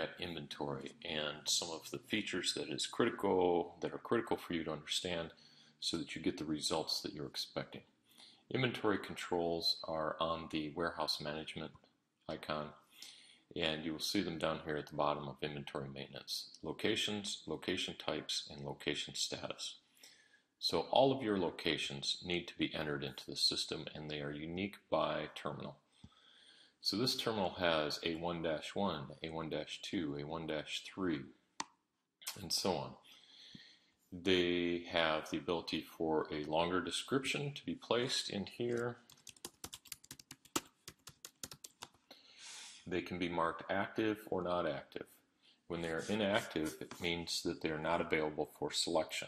at inventory and some of the features that are critical for you to understand so that you get the results that you're expecting. Inventory controls are on the warehouse management icon, and you will see them down here at the bottom of inventory maintenance. Locations, location types, and location status. So all of your locations need to be entered into the system, and they are unique by terminal. So this terminal has A1-1, A1-2, A1-3, and so on. They have the ability for a longer description to be placed in here. They can be marked active or not active. When they are inactive, it means that they are not available for selection.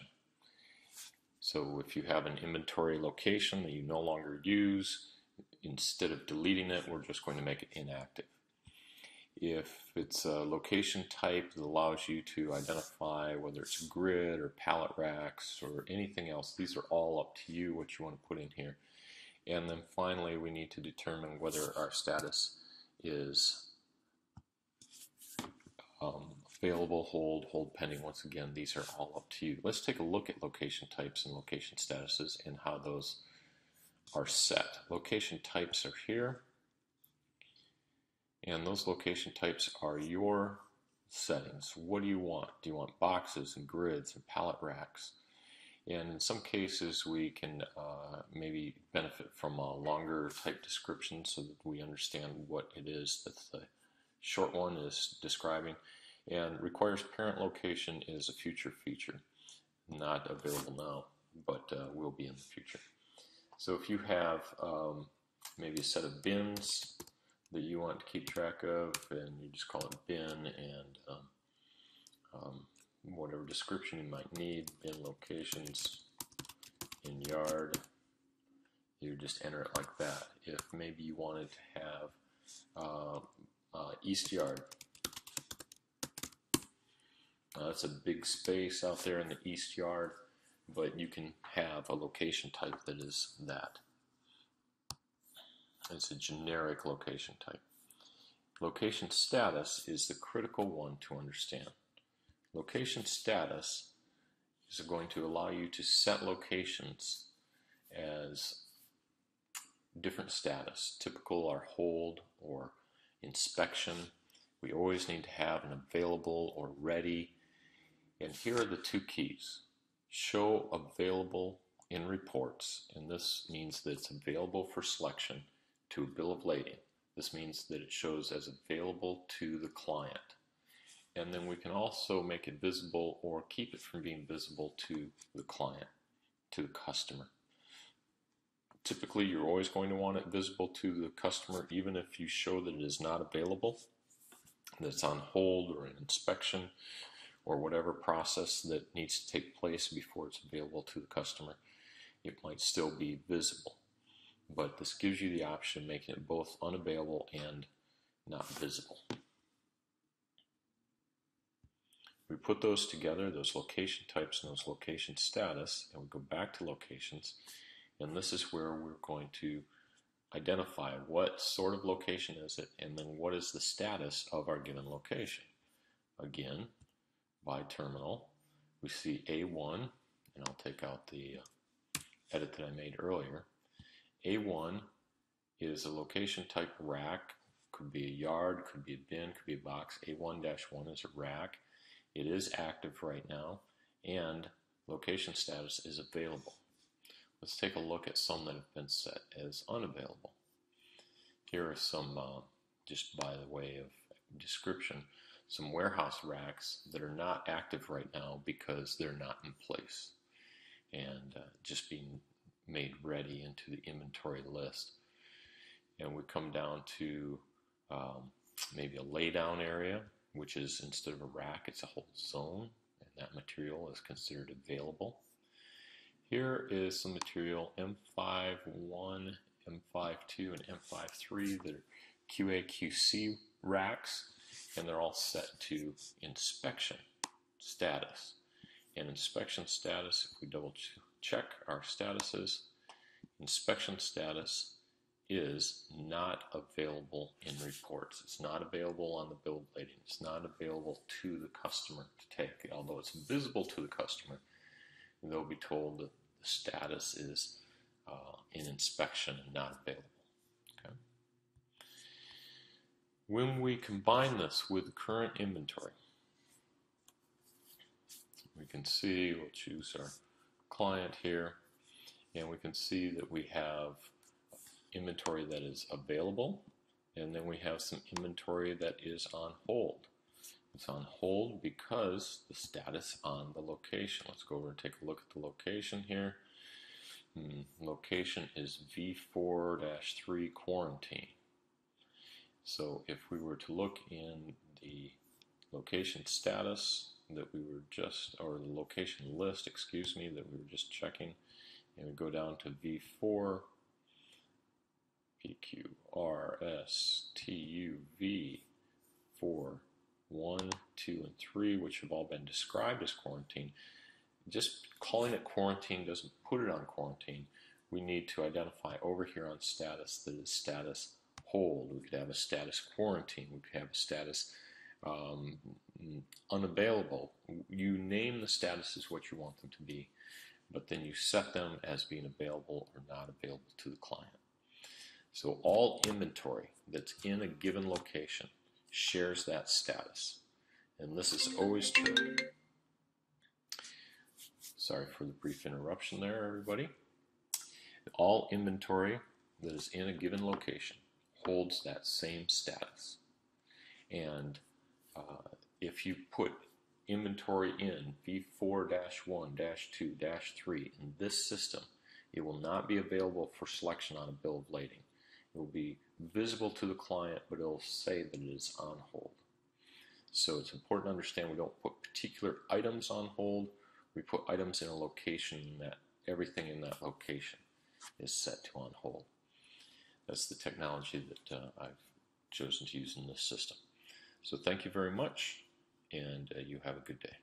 So if you have an inventory location that you no longer use, instead of deleting it, we're just going to make it inactive. If it's a location type that allows you to identify whether it's grid or pallet racks or anything else, these are all up to you what you want to put in here. And then finally, we need to determine whether our status is available, hold pending. Once again, these are all up to you. Let's take a look at location types and location statuses and how those are set. Location types are here, and those location types are your settings. What do you want? Do you want boxes and grids and pallet racks? And in some cases we can maybe benefit from a longer type description so that we understand what it is that the short one is describing. And requires parent location is a future feature, not available now, but will be in the future. So if you have maybe a set of bins that you want to keep track of, and you just call it bin, and whatever description you might need, bin locations in yard, you just enter it like that. If maybe you wanted to have east yard, that's a big space out there in the east yard, but you can have a location type that is that. It's a generic location type. Location status is the critical one to understand. Location status is going to allow you to set locations as different status. Typical are hold or inspection. We always need to have an available or ready. And here are the two keys. Show available in reports, and this means that it's available for selection to a bill of lading. This means that it shows as available to the client. And then we can also make it visible or keep it from being visible to the client, to the customer. Typically, you're always going to want it visible to the customer, even if you show that it is not available, that it's on hold or an inspection or whatever process that needs to take place before it's available to the customer. It might still be visible. But this gives you the option of making it both unavailable and not visible. We put those together, those location types and those location status, and we go back to locations, and this is where we're going to identify what sort of location is it, and then what is the status of our given location. Again, by terminal, we see A1, and I'll take out the edit that I made earlier. A1 is a location type rack, could be a yard, could be a bin, could be a box. A1-1 is a rack. It is active right now, and location status is available. Let's take a look at some that have been set as unavailable. Here are some, just by the way of description, some warehouse racks that are not active right now because they're not in place and just being made ready into the inventory list. And we come down to maybe a laydown area, which is, instead of a rack, it's a whole zone, and that material is considered available. Here is some material M51, M52, and M53 that are QA/QC racks, and they're all set to inspection status. And inspection status, if we double check our statuses, inspection status is not available in reports. It's not available on the bill of lading. It's not available to the customer to take. Although it's visible to the customer, they'll be told that the status is in inspection and not available. Okay. When we combine this with the current inventory, we can see, we'll choose our client here, and we can see that we have inventory that is available, and then we have some inventory that is on hold. It's on hold because the status on the location. Let's go over and take a look at the location here. Location is V4-3 quarantine. So if we were to look in the location status that we were just, or the location list, excuse me, that we were just checking, and we go down to V4, PQRSTUV 4, 1, 2, and 3, which have all been described as quarantine. Just calling it quarantine doesn't put it on quarantine. We need to identify over here on status that is status hold. We could have a status quarantine. We could have a status unavailable. You name the statuses what you want them to be, but then you set them as being available or not available to the client. So all inventory that's in a given location shares that status. And this is always true. Sorry for the brief interruption there, everybody. All inventory that is in a given location holds that same status. And if you put inventory in V4-1-2-3 in this system, it will not be available for selection on a bill of lading. It will be visible to the client, but it will say that it is on hold. So it's important to understand we don't put particular items on hold. We put items in a location that everything in that location is set to on hold. That's the technology that I've chosen to use in this system. So thank you very much, and you have a good day.